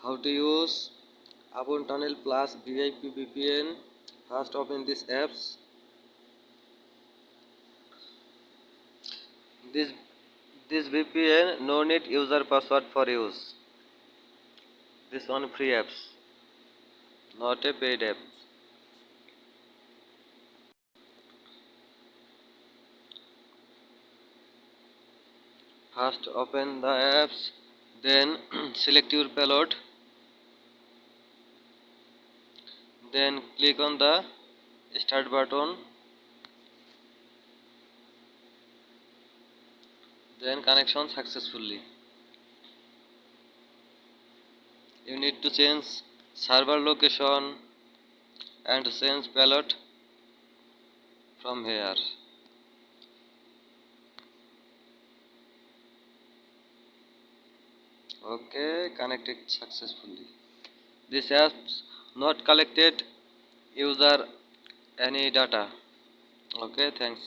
How to use Apon Tunnel plus VIP VPN. First open this apps. This VPN no need user password for use. This one free apps, not a paid app. First open the apps, then select your payload, then click on the start button, then connection successfully. You need to change server location and change payload from here. Okay, connected successfully. This apps not collected user any data. Okay, thanks.